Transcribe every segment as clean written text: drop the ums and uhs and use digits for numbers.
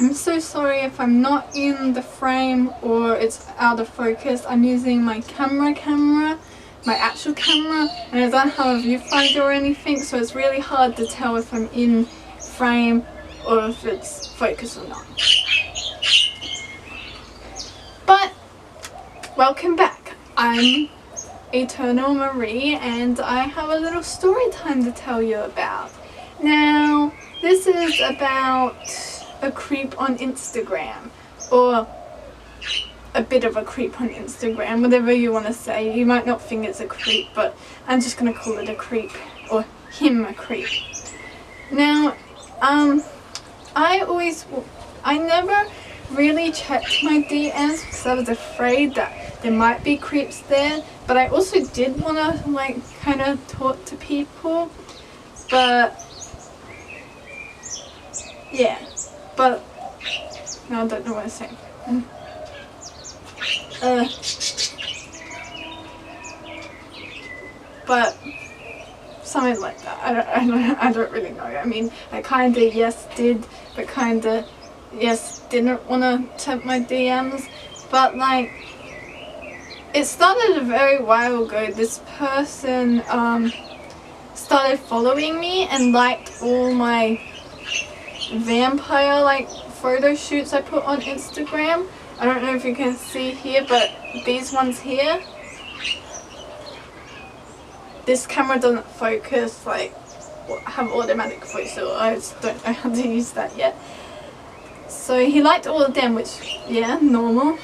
I'm so sorry if I'm not in the frame or it's out of focus. I'm using my camera, my actual camera, and I don't have a viewfinder or anything, so it's really hard to tell if I'm in frame or if it's focused or not. But welcome back. I'm Eternal Marie and I have a little story time to tell you about. Now, this is about a creep on Instagram, or a bit of a creep on Instagram, whatever you want to say. You might not think it's a creep, but I'm just going to call it a creep, or him a creep. Now, I never really checked my DMs because I was afraid that there might be creeps there, but I also did want to like kind of talk to people, but yeah, but no, I don't know what I'm saying. But something like that. I don't really know. I mean, I kind of yes did, but kind of yes didn't want to check my DMs. But like, it started a very while ago. This person started following me and liked all my vampire like photo shoots I put on Instagram. I don't know if you can see here, but these ones here, this camera doesn't focus, like have automatic focus, so I just don't know how to use that yet. So he liked all of them, which yeah, normal.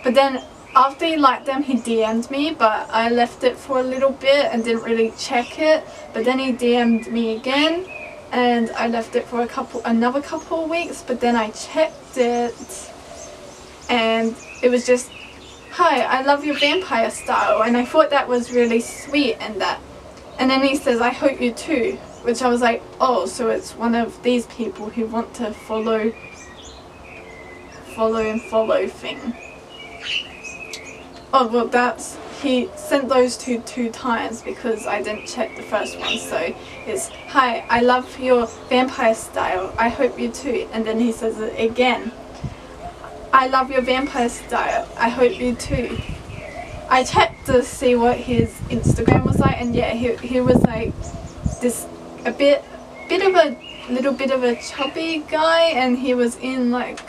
But then after he liked them, he DM'd me, but I left it for a little bit and didn't really check it. But then he DM'd me again, and I left it for another couple of weeks, but then I checked it and it was just, "Hi, I love your vampire style," and I thought that was really sweet and that. And then he says, "I hope you too," which I was like, oh, so it's one of these people who want to follow thing. Oh well, he sent those two times because I didn't check the first one. So it's, "Hi, I love your vampire style, I hope you too," and then he says it again, "I love your vampire style, I hope you too." I checked to see what his Instagram was like, and yeah, he was like this little bit of a chubby guy, and he was in like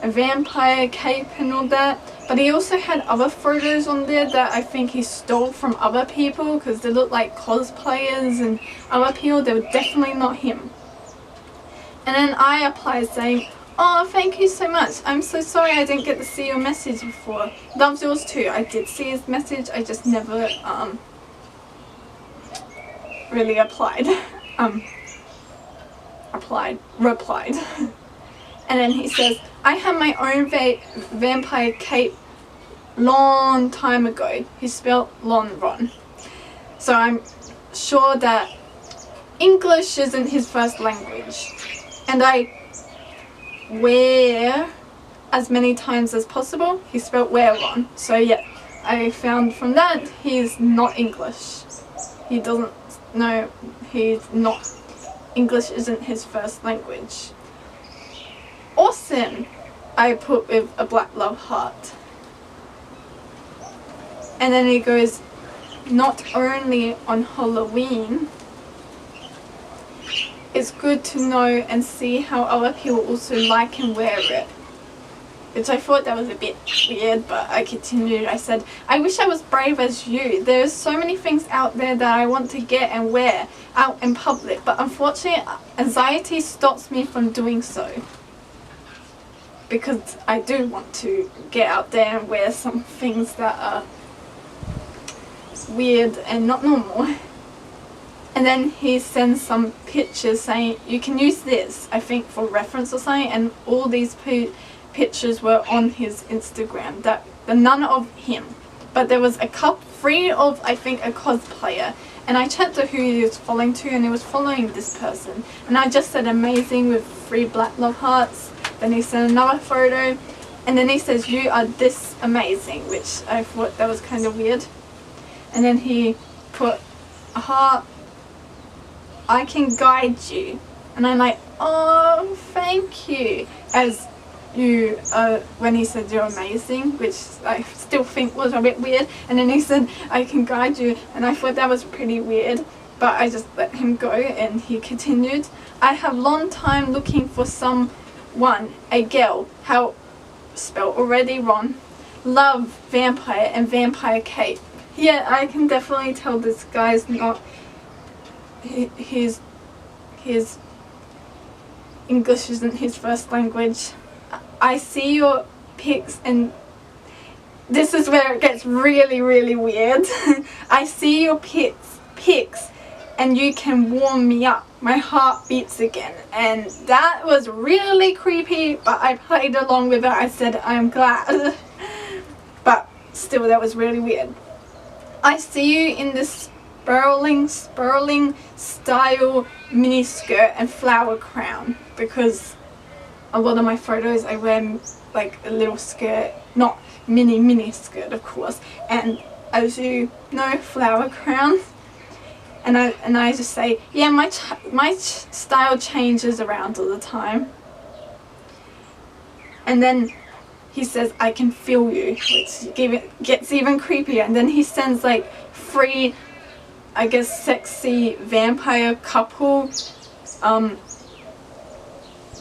a vampire cape and all that. But he also had other photos on there that I think he stole from other people because they looked like cosplayers and other people. They were definitely not him. And then I applied saying, "Oh, thank you so much. I'm so sorry I didn't get to see your message before. Loves yours too." I did see his message, I just never really replied. And then he says, "I had my own vampire cape long time ago." He spelled long wrong. So I'm sure that English isn't his first language. And I wear as many times as possible. He spelled wear wrong. So yeah, I found from that he's not English. He doesn't know, English isn't his first language. Awesome, I put with a black love heart. And then he goes, "Not only on Halloween, it's good to know and see how other people also like and wear it." Which I thought that was a bit weird, but I continued. I said, "I wish I was brave as you. There's so many things out there that I want to get and wear out in public, but unfortunately anxiety stops me from doing so. Because I do want to get out there and wear some things that are weird and not normal." And then he sends some pictures saying, "You can use this," I think for reference or something, and all these pictures were on his Instagram, that none of him, but there was three of, I think, a cosplayer. And I checked who he was following to, and he was following this person, and I just said amazing with 3 black love hearts. Then he sent another photo, and then he says, "You are this amazing," which I thought that was kind of weird. And then he put a heart, "I can guide you," and I'm like, "Oh, thank you." as you when he said you're amazing, which I still think was a bit weird, and then he said I can guide you, and I thought that was pretty weird, but I just let him go, and he continued, I have long time looking for someone, a girl, how spelled already wrong, love vampire and vampire cape. Yeah, I can definitely tell this guy's not, his English isn't his first language. I see your pics, and this is where it gets really, really weird. I see your pics, and you can warm me up. My heart beats again. And that was really creepy, but I played along with it. I said, I'm glad. But still, that was really weird. I see you in this spiraling style miniskirt and flower crown, because a lot of my photos I wear like a little skirt, not mini skirt of course, and as you know, flower crown, and I just say, yeah, my style changes around all the time. And then he says, I can feel you, which gets even creepier. And then he sends like 3, I guess, sexy vampire couple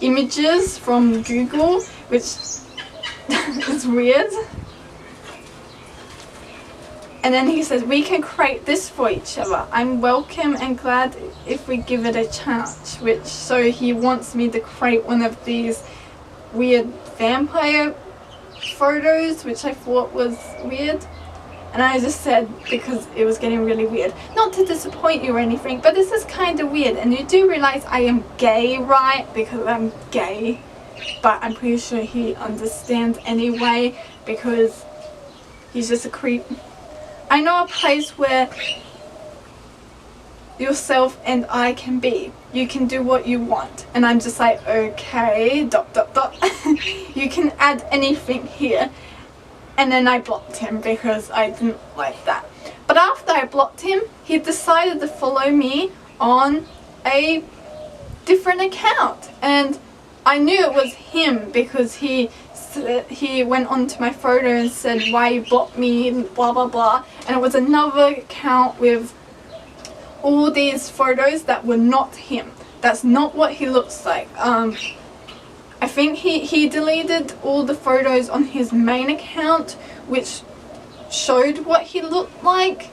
images from Google, which is weird. And then he says, we can create this for each other. I'm welcome and glad if we give it a chance. Which, so he wants me to create one of these weird vampire photos, which I thought was weird. And I just said, because it was getting really weird, not to disappoint you or anything, but this is kind of weird. And you do realize I am gay, right? Because I'm gay. But I'm pretty sure he understands anyway, because he's just a creep. I know a place where yourself and I can be. You can do what you want. And I'm just like, okay, ... You can add anything here. And then I blocked him because I didn't like that. But after I blocked him, he decided to follow me on a different account. And I knew it was him because he went onto my photo and said, why you blocked me, blah blah blah. And it was another account with all these photos that were not him. That's not what he looks like. I think he deleted all the photos on his main account, which showed what he looked like.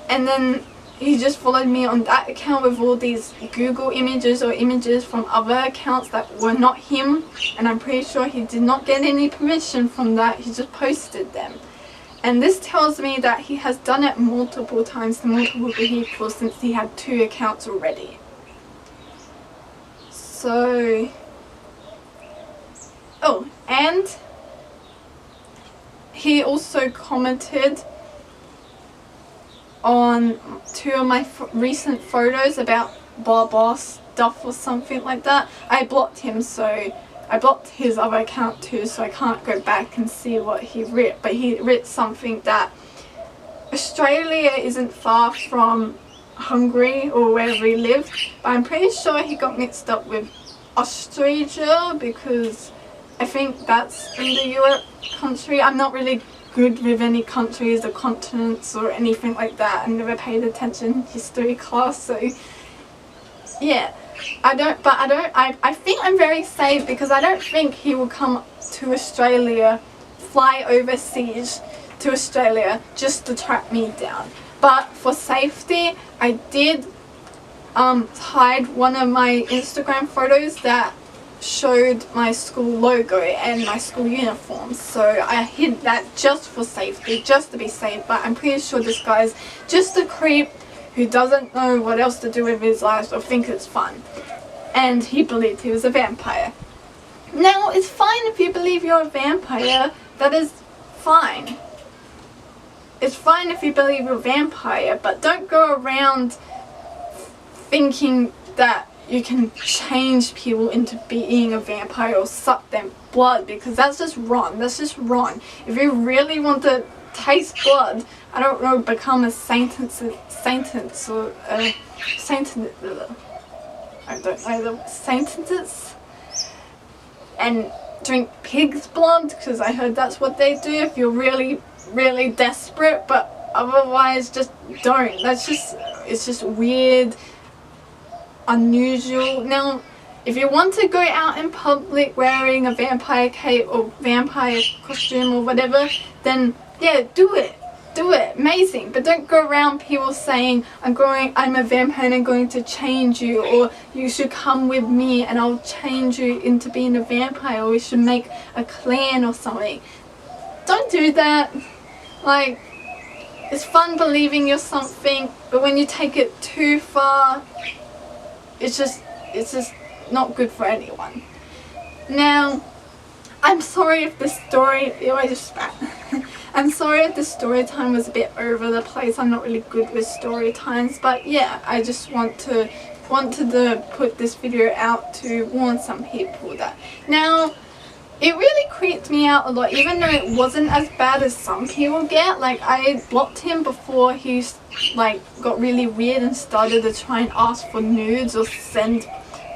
And then he just followed me on that account with all these Google images or images from other accounts that were not him. And I'm pretty sure he did not get any permission from that. He just posted them. And this tells me that he has done it multiple times to multiple people since he had 2 accounts already. So, oh, and he also commented on 2 of my recent photos about blah blah stuff or something like that. I blocked him, so I blocked his other account too, so I can't go back and see what he wrote. But he wrote something that Australia isn't far from Hungary or wherever he lived, but I'm pretty sure he got mixed up with Australia because I think that's in the Europe country. I'm not really good with any countries or continents or anything like that. I never paid attention in history class, so yeah. I think I'm very safe because I don't think he will come to Australia, fly overseas to Australia just to track me down. But for safety, I did hide one of my Instagram photos that showed my school logo and my school uniform. So I hid that just for safety, just to be safe. But I'm pretty sure this guy's just a creep who doesn't know what else to do with his life or think it's fun. And he believed he was a vampire. Now, it's fine if you believe you're a vampire. That is fine. It's fine if you believe you're a vampire, but don't go around thinking that you can change people into being a vampire or suck their blood, because that's just wrong. That's just wrong. If you really want to taste blood, I don't know, become a saint or I don't know the sentences, and drink pig's blood, because I heard that's what they do if you're really, really desperate, but otherwise just don't. It's just weird, unusual. Now, if you want to go out in public wearing a vampire cape or vampire costume or whatever, then yeah, do it. Do it. Amazing. But don't go around people saying, I'm a vampire and I'm going to change you, or you should come with me and I'll change you into being a vampire, or we should make a clan or something. Don't do that. Like, it's fun believing you're something, but when you take it too far, it's just not good for anyone. Now, I'm sorry if the story, I just spat. I'm sorry if the story time was a bit over the place. I'm not really good with story times, but yeah, I just wanted to put this video out to warn some people that. Now, it really creeped me out a lot, even though it wasn't as bad as some people get. Like, I blocked him before he like got really weird and started to try and ask for nudes or send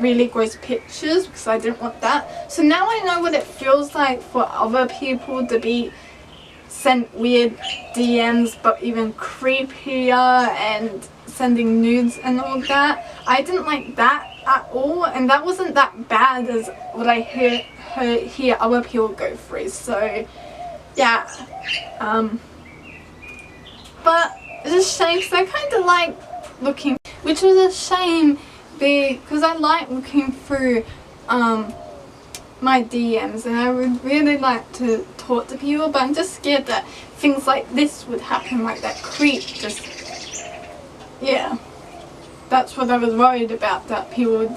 really gross pictures, because I didn't want that. So now I know what it feels like for other people to be sent weird DMs, but even creepier, and sending nudes and all that. I didn't like that at all, and that wasn't that bad as what I hear other people go through. So yeah, but it's a shame, because I kind of like looking, which was a shame because I like looking through my DMs, and I would really like to talk to people, but I'm just scared that things like this would happen, like that creep. Just, yeah, that's what I was worried about, that people would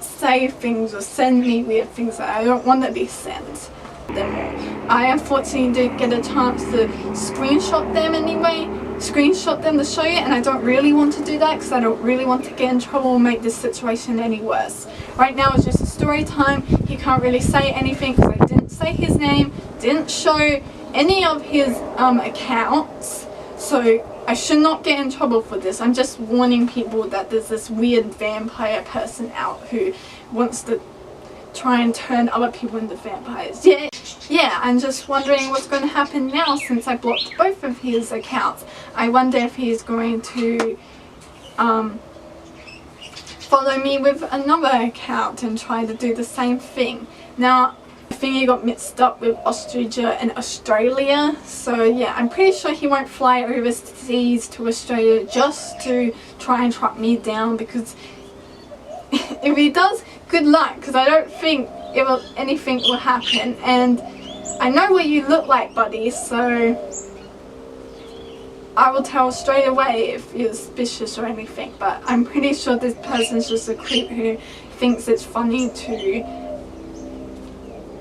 say things or send me weird things that I don't want to be sent. I unfortunately did get a chance to screenshot them anyway, screenshot them to show you, and I don't really want to do that because I don't really want to get in trouble and make this situation any worse. Right now it's just a story time. He can't really say anything because I didn't say his name, didn't show any of his accounts, so I should not get in trouble for this. I'm just warning people that there's this weird vampire person out who wants to try and turn other people into vampires. Yeah, I'm just wondering what's going to happen now since I blocked both of his accounts. I wonder if he's going to follow me with another account and try to do the same thing. Now, I think he got mixed up with Austria and Australia, so yeah, I'm pretty sure he won't fly overseas to Australia just to try and track me down, because if he does, good luck, because I don't think anything will happen, and I know what you look like, buddy, so I will tell straight away if you're suspicious or anything. But I'm pretty sure this person's just a creep who thinks it's funny to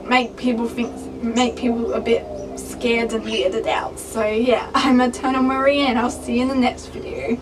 make people a bit scared and weirded out. So yeah, I'm Eternal Marie, and I'll see you in the next video.